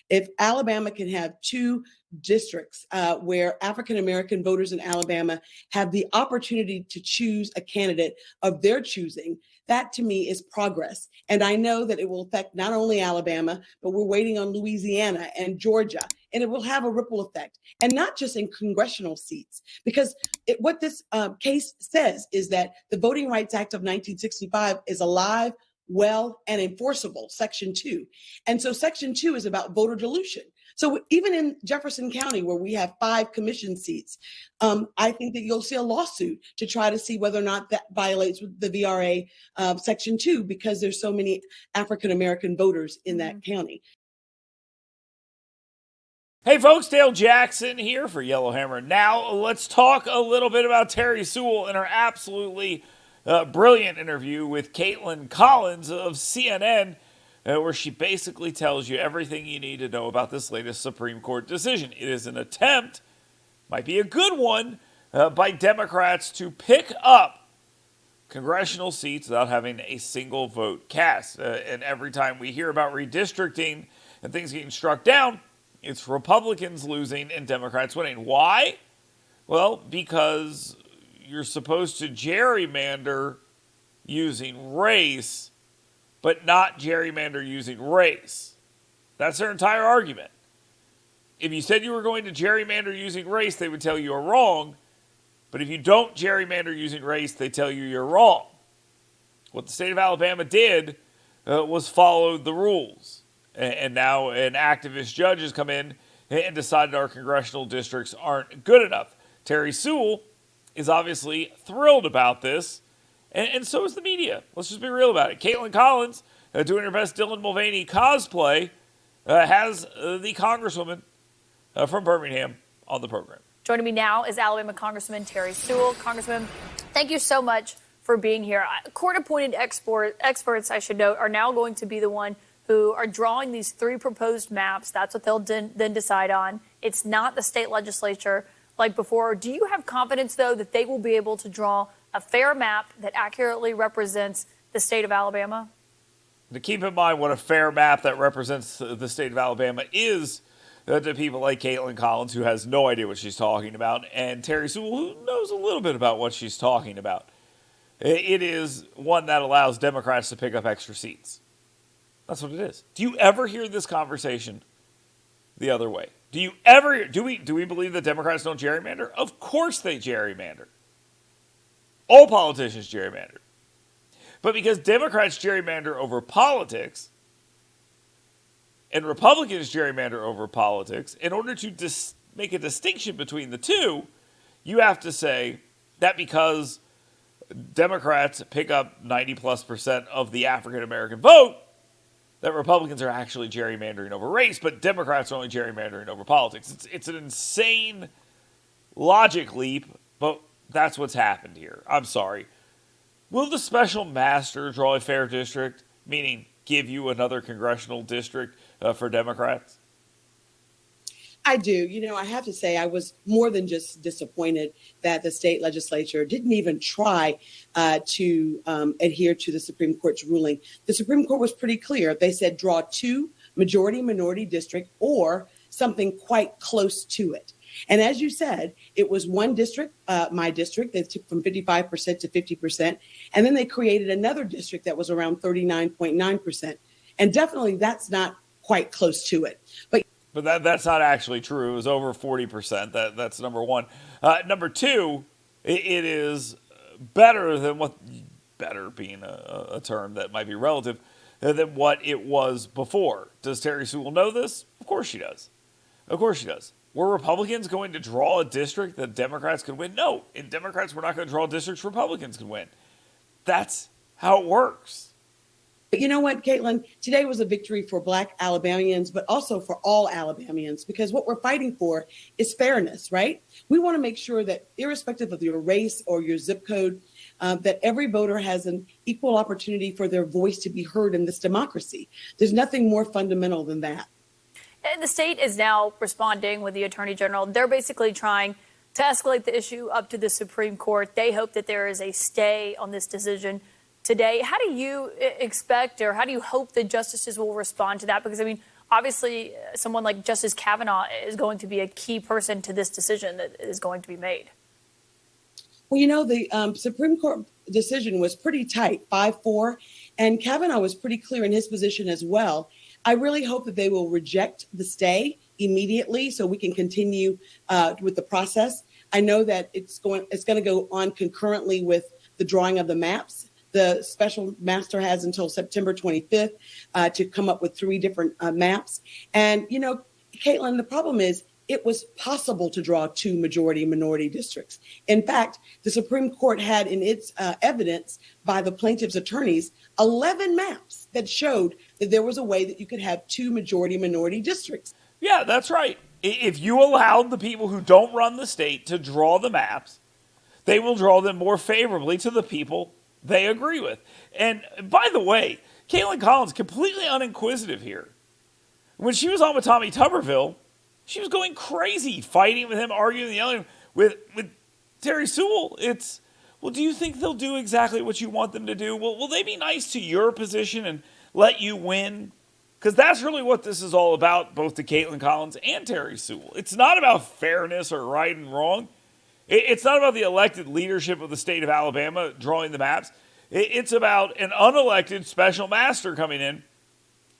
If Alabama can have two districts where African-American voters in Alabama have the opportunity to choose a candidate of their choosing, that to me is progress. And I know that it will affect not only Alabama, but we're waiting on Louisiana and Georgia, and it will have a ripple effect, and not just in congressional seats, because what this case says is that the Voting Rights Act of 1965 is alive, well, and enforceable, Section 2. And so Section 2 is about voter dilution. So even in Jefferson County, where we have 5 commission seats, I think that you'll see a lawsuit to try to see whether or not that violates the VRA Section 2, because there's so many African-American voters in that county. Hey folks, Dale Jackson here for Yellowhammer. Now let's talk a little bit about Terri Sewell and her absolutely brilliant interview with Kaitlan Collins of CNN, where she basically tells you everything you need to know about this latest Supreme Court decision. It is an attempt, might be a good one, by Democrats to pick up congressional seats without having a single vote cast. And every time we hear about redistricting and things getting struck down, it's Republicans losing and Democrats winning. Why? Well, because you're supposed to gerrymander using race, but not gerrymander using race. That's their entire argument. If you said you were going to gerrymander using race, they would tell you you're wrong. But if you don't gerrymander using race, they tell you you're wrong. What the state of Alabama did was follow the rules. And now an activist judge has come in and decided our congressional districts aren't good enough. Terri Sewell is obviously thrilled about this, and so is the media. Let's just be real about it. Kaitlan Collins, doing her best Dylan Mulvaney cosplay, has the congresswoman from Birmingham on the program. Joining me now is Alabama Congressman Terri Sewell. Congressman, thank you so much for being here. Court-appointed experts, I should note, are now going to be the one who are drawing these 3 proposed maps. That's what they'll then decide on. It's not the state legislature like before. Do you have confidence, though, that they will be able to draw a fair map that accurately represents the state of Alabama? To keep in mind what a fair map that represents the state of Alabama is to people like Kaitlan Collins, who has no idea what she's talking about, and Terri Sewell, who knows a little bit about what she's talking about. It is one that allows Democrats to pick up extra seats. That's what it is. Do you ever hear this conversation the other way? Do you ever do we believe that Democrats don't gerrymander? Of course they gerrymander. All politicians gerrymander. But because Democrats gerrymander over politics and Republicans gerrymander over politics, in order to make a distinction between the two, you have to say that because Democrats pick up 90+% of the African American vote, that Republicans are actually gerrymandering over race, but Democrats are only gerrymandering over politics. It's an insane logic leap, but that's what's happened here. I'm sorry. Will the special master draw a fair district, meaning give you another congressional district for Democrats? I do. You know, I have to say I was more than just disappointed that the state legislature didn't even try to adhere to the Supreme Court's ruling. The Supreme Court was pretty clear. They said draw 2 majority-minority district or something quite close to it. And as you said, it was one district, my district, they took from 55% to 50%. And then they created another district that was around 39.9%. And definitely that's not quite close to it. But that's not actually true. It was over 40%. That's number one. Number two, it is better than what, better being a term that might be relative, than what it was before. Does Terri Sewell know this? Of course she does. Of course she does. Were Republicans going to draw a district that Democrats could win? No. And Democrats were not going to draw districts Republicans could win. That's how it works. But you know what, Kaitlan? Today was a victory for Black Alabamians, but also for all Alabamians, because what we're fighting for is fairness, right? We want to make sure that irrespective of your race or your zip code, that every voter has an equal opportunity for their voice to be heard in this democracy. There's nothing more fundamental than that. And the state is now responding with the Attorney General. They're basically trying to escalate the issue up to the Supreme Court. They hope that there is a stay on this decision today. How do you expect, or how do you hope the justices will respond to that? Because, I mean, obviously someone like Justice Kavanaugh is going to be a key person to this decision that is going to be made. Well, the Supreme Court decision was pretty tight, 5-4, and Kavanaugh was pretty clear in his position as well. I really hope that they will reject the stay immediately so we can continue with the process. I know that it's going to go on concurrently with the drawing of the maps. The special master has until September 25th to come up with 3 different maps. And, Kaitlan, the problem is it was possible to draw 2 majority-minority districts. In fact, the Supreme Court had in its evidence by the plaintiff's attorneys 11 maps that showed that there was a way that you could have 2 majority-minority districts. Yeah, that's right. If you allowed the people who don't run the state to draw the maps, they will draw them more favorably to the people they agree with. And by the way, Kaitlan Collins, completely uninquisitive here. When she was on with Tommy Tuberville, she was going crazy, fighting with him, arguing, yelling with Terri Sewell. It's, well, do you think they'll do exactly what you want them to do? Well, will they be nice to your position and let you win? Because that's really what this is all about, both to Kaitlan Collins and Terri Sewell. It's not about fairness or right and wrong. It's not about the elected leadership of the state of Alabama drawing the maps. It's about an unelected special master coming in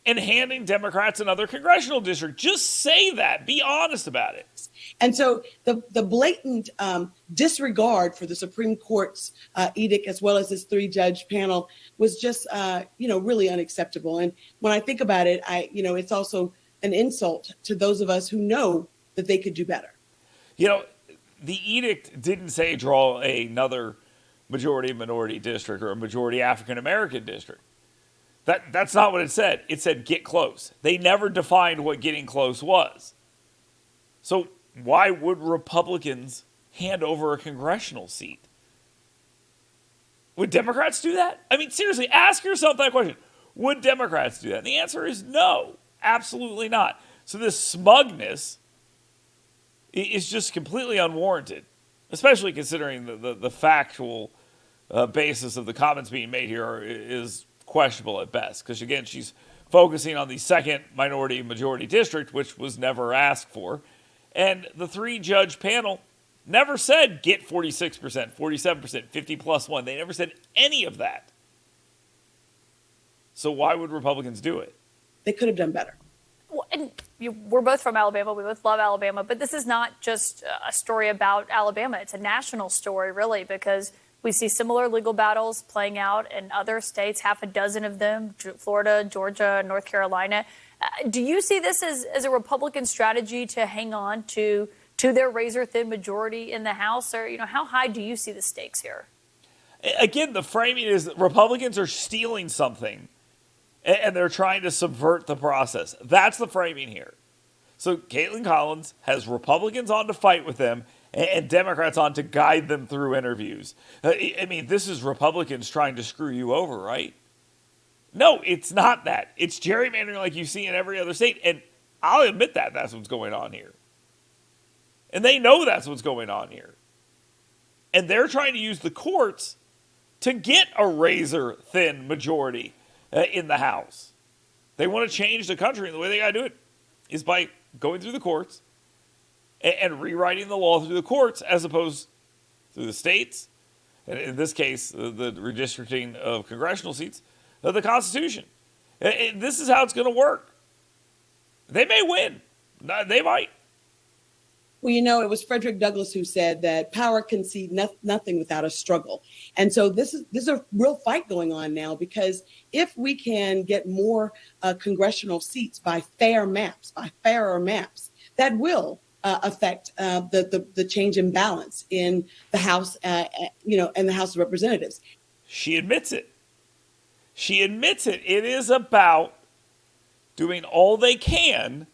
and handing Democrats another congressional district. Just say that. Be honest about it. And so the blatant disregard for the Supreme Court's edict, as well as this 3-judge panel, was just, really unacceptable. And when I think about it, it's also an insult to those of us who know that they could do better. The edict didn't say draw another majority-minority district or a majority African-American district. That's not what it said. It said get close. They never defined what getting close was. So why would Republicans hand over a congressional seat? Would Democrats do that? I mean, seriously, ask yourself that question. Would Democrats do that? And the answer is no, absolutely not. So this smugness is just completely unwarranted, especially considering the factual basis of the comments being made here is questionable at best. Because, again, she's focusing on the second minority-majority district, which was never asked for. And the 3-judge panel never said get 46%, 47%, 50 plus 1. They never said any of that. So why would Republicans do it? They could have done better. Well, and we're both from Alabama. We both love Alabama. But this is not just a story about Alabama. It's a national story, really, because we see similar legal battles playing out in other states, half a dozen of them, Florida, Georgia, North Carolina. Do you see this as a Republican strategy to hang on to their razor-thin majority in the House? Or, how high do you see the stakes here? Again, the framing is that Republicans are stealing something, and they're trying to subvert the process. That's the framing here. So Kaitlan Collins has Republicans on to fight with them and Democrats on to guide them through interviews. I mean, this is Republicans trying to screw you over, right? No, it's not that. It's gerrymandering like you see in every other state. And I'll admit that's what's going on here. And they know that's what's going on here. And they're trying to use the courts to get a razor-thin majority in the House. They want to change the country, and the way they got to do it is by going through the courts and rewriting the law through the courts as opposed through the states, and in this case, the redistricting of congressional seats, the Constitution. And this is how it's going to work. They may win. They might. Well, it was Frederick Douglass who said that power can see nothing without a struggle. And so this is a real fight going on now, because if we can get more congressional seats by fairer maps, that will affect the change in balance in the House, and the House of Representatives. She admits it. It is about doing all they can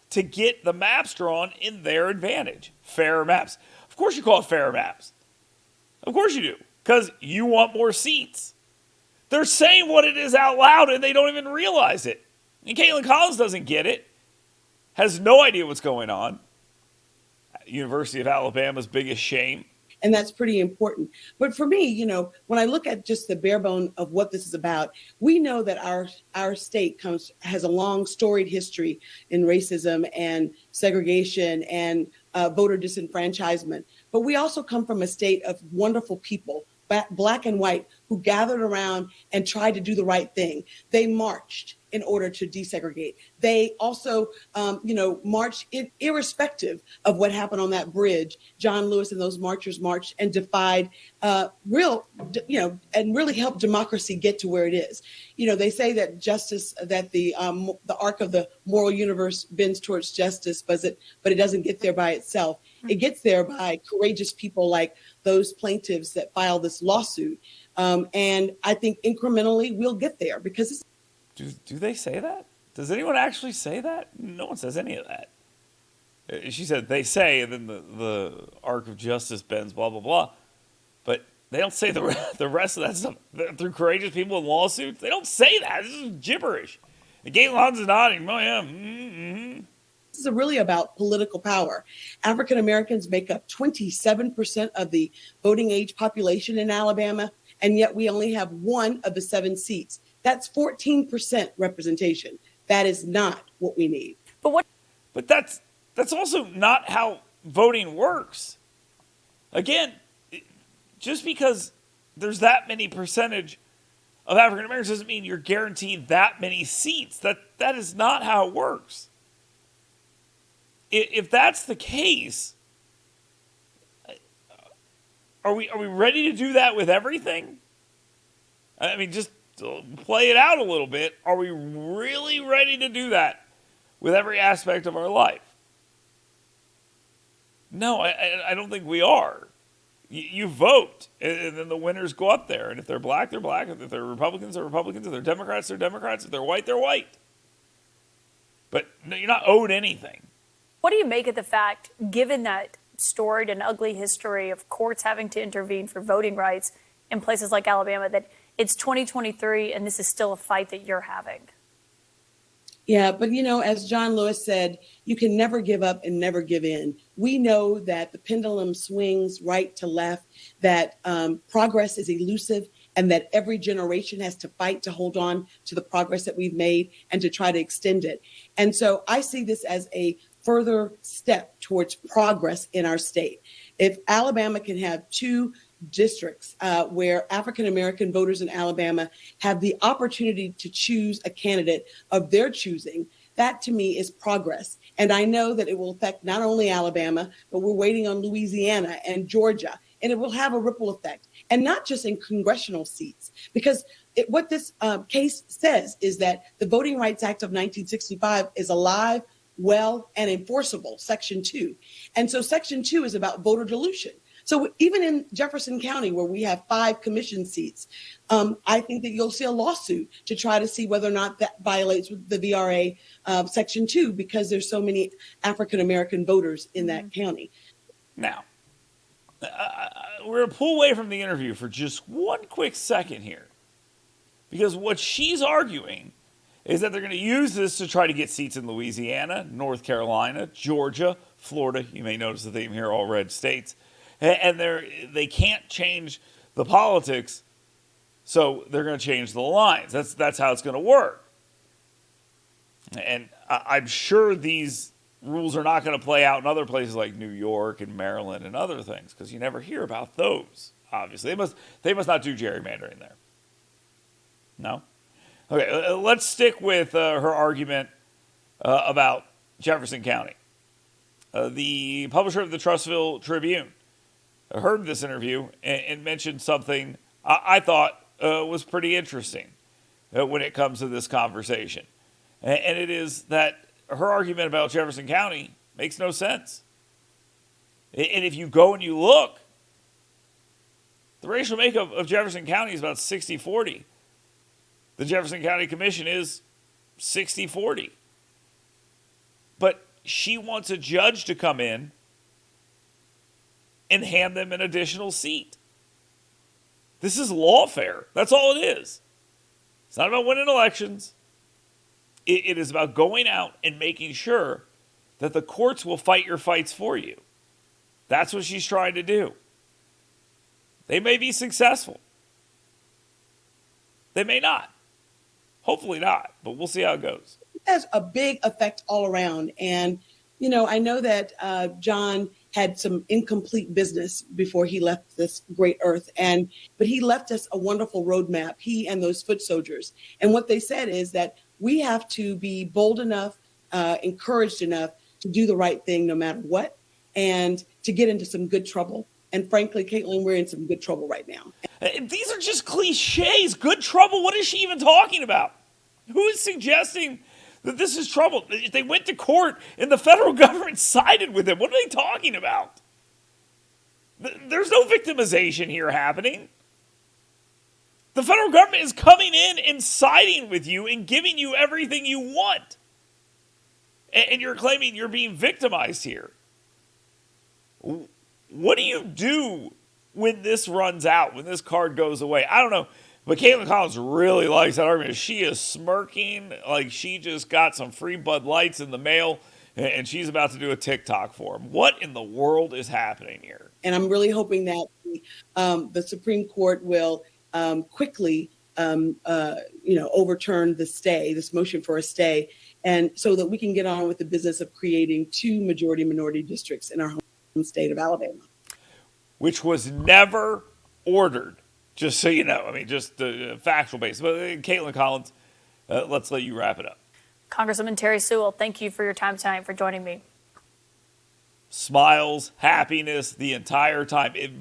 to get the maps drawn in their advantage. Fairer maps. Of course you call it fairer maps. Of course you do. Because you want more seats. They're saying what it is out loud and they don't even realize it. And Kaitlan Collins doesn't get it. Has no idea what's going on. University of Alabama's biggest shame. And that's pretty important. But for me, when I look at just the bare bone of what this is about, we know that our state has a long storied history in racism and segregation and voter disenfranchisement. But we also come from a state of wonderful people, Black and white, who gathered around and tried to do the right thing. They marched in order to desegregate. They also, marched irrespective of what happened on that bridge. John Lewis and those marchers marched and defied and really helped democracy get to where it is. They say that justice, that the arc of the moral universe bends towards justice, but it doesn't get there by itself. It gets there by courageous people like those plaintiffs that filed this lawsuit. And I think incrementally we'll get there because Do they say that? Does anyone actually say that? No one says any of that. She said they say, and then the arc of justice bends, blah, blah, blah. But they don't say the rest of that stuff. Through courageous people in lawsuits, they don't say that. This is gibberish. And Kaitlan's nodding. Oh, yeah. Mm-hmm. This is really about political power. African Americans make up 27% of the voting age population in Alabama, and yet we only have one of the 7 seats. That's 14% representation. That is not what we need. But that's also not how voting works. Again, just because there's that many percentage of African Americans doesn't mean you're guaranteed that many seats. That is not how it works. If that's the case, are we ready to do that with everything? I mean, just play it out a little bit. Are we really ready to do that with every aspect of our life? No, I don't think we are. You vote, and then the winners go up there. And if they're black, they're black. If they're Republicans, they're Republicans. If they're Democrats, they're Democrats. If they're white, they're white. But no, you're not owed anything. What do you make of the fact, given that storied and ugly history of courts having to intervene for voting rights in places like Alabama, that it's 2023 and this is still a fight that you're having? Yeah, but as John Lewis said, you can never give up and never give in. We know that the pendulum swings right to left, that progress is elusive, and that every generation has to fight to hold on to the progress that we've made and to try to extend it. And so I see this as a further step towards progress in our state. If Alabama can have 2 districts where African American voters in Alabama have the opportunity to choose a candidate of their choosing, that to me is progress. And I know that it will affect not only Alabama, but we're waiting on Louisiana and Georgia, and it will have a ripple effect, and not just in congressional seats, because what this case says is that the Voting Rights Act of 1965 is alive, well, and enforceable, Section 2. And so Section 2 is about voter dilution. So even in Jefferson County, where we have 5 commission seats, I think that you'll see a lawsuit to try to see whether or not that violates the VRA Section 2, because there's so many African-American voters in that county. Now, we're going to pull away from the interview for just one quick second here, because what she's arguing is that they're going to use this to try to get seats in Louisiana, North Carolina, Georgia, Florida. You may notice the theme here, all red states. And they can't change the politics, so they're going to change the lines. That's how it's going to work. And I'm sure these rules are not going to play out in other places like New York and Maryland and other things, because you never hear about those, obviously. They must not do gerrymandering there. No? Okay, let's stick with her argument about Jefferson County. The publisher of the Tuberville Tribune heard this interview and mentioned something I thought was pretty interesting when it comes to this conversation. And it is that her argument about Jefferson County makes no sense. And if you go and you look, the racial makeup of Jefferson County is about 60-40. The Jefferson County Commission is 60-40. But she wants a judge to come in and hand them an additional seat. This is lawfare. That's all it is. It's not about winning elections. It is about going out and making sure that the courts will fight your fights for you. That's what she's trying to do. They may be successful. They may not. Hopefully not, but we'll see how it goes. It has a big effect all around. And, I know that John had some incomplete business before he left this great earth. But he left us a wonderful roadmap, he and those foot soldiers. And what they said is that we have to be bold enough, encouraged enough to do the right thing no matter what, and to get into some good trouble. And frankly, Kaitlan, we're in some good trouble right now. These are just cliches. Good trouble. What is she even talking about? Who is suggesting that this is trouble? They went to court and the federal government sided with them. What are they talking about? There's no victimization here happening. The federal government is coming in and siding with you and giving you everything you want. And you're claiming you're being victimized here. What do you do when this runs out, when this card goes away? I don't know. But Kaitlan Collins really likes that argument. She is smirking like she just got some free Bud Lights in the mail and she's about to do a TikTok for him. What in the world is happening here? And I'm really hoping that the Supreme Court will quickly, overturn the stay, this motion for a stay, and so that we can get on with the business of creating 2 majority-minority districts in our home state of Alabama. Which was never ordered, just so you know. I mean, just the factual basis. But Kaitlan Collins, let's let you wrap it up. Congresswoman Terri Sewell, thank you for your time tonight, for joining me. Smiles, happiness the entire time. A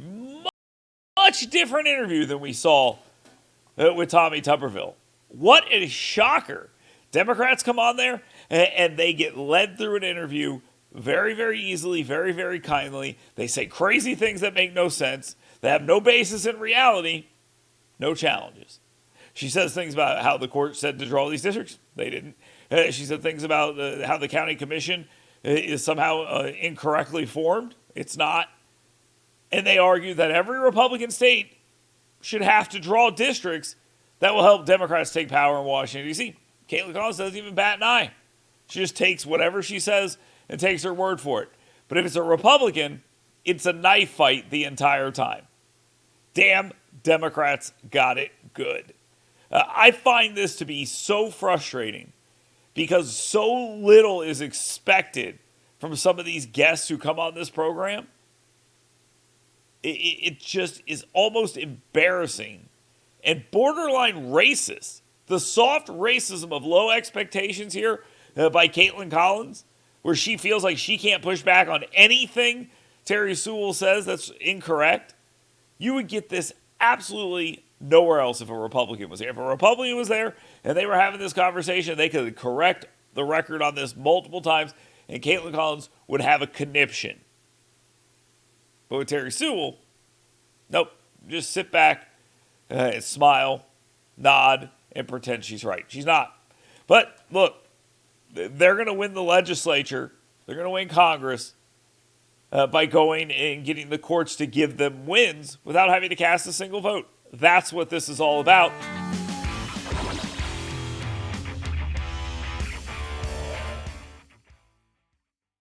much different interview than we saw with Tommy Tuberville. What a shocker. Democrats come on there and they get led through an interview very, very easily, very, very kindly. They say crazy things that make no sense. They have no basis in reality. No challenges. She says things about how the court said to draw these districts. They didn't. She said things about how the county commission is somehow incorrectly formed. It's not. And they argue that every Republican state should have to draw districts that will help Democrats take power in Washington, D.C. Kaitlan Collins doesn't even bat an eye. She just takes whatever she says and takes her word for it. But if it's a Republican, it's a knife fight the entire time. Damn, Democrats got it good. I find this to be so frustrating because so little is expected from some of these guests who come on this program. It just is almost embarrassing and borderline racist. The soft racism of low expectations here by Kaitlan Collins, where she feels like she can't push back on anything Terri Sewell says that's incorrect. You would get this absolutely nowhere else if a Republican was there. If a Republican was there and they were having this conversation, they could correct the record on this multiple times, and Kaitlan Collins would have a conniption. But with Terri Sewell, nope. Just sit back and smile, nod, and pretend she's right. She's not. But look, they're going to win the legislature. They're going to win Congress by going and getting the courts to give them wins without having to cast a single vote. That's what this is all about.